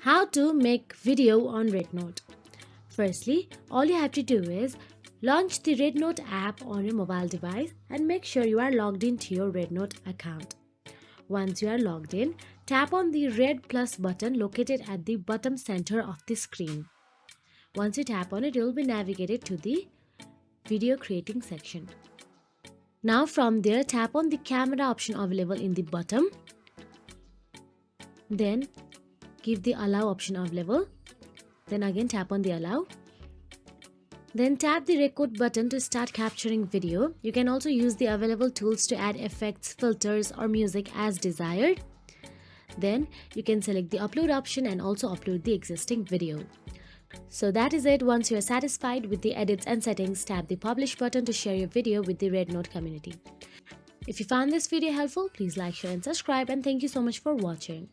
How to make video on Rednote. Firstly, all you have to do is launch the Rednote app on your mobile device and make sure you are logged into your Rednote account. Once you are logged in, tap on the red plus button located at the bottom center of the screen. Once you tap on it, you will be navigated to the video creating section. Now from there, tap on the camera option available in the bottom. Then give the allow option available. Then again tap on the allow. Then tap the record button to start capturing video. You can also use the available tools to add effects, filters or music as desired. Then you can select the upload option and also upload the existing video. So that is it. Once you are satisfied with the edits and settings, tap the publish button to share your video with the Rednote community. If you found this video helpful, please like, share and subscribe, and thank you so much for watching.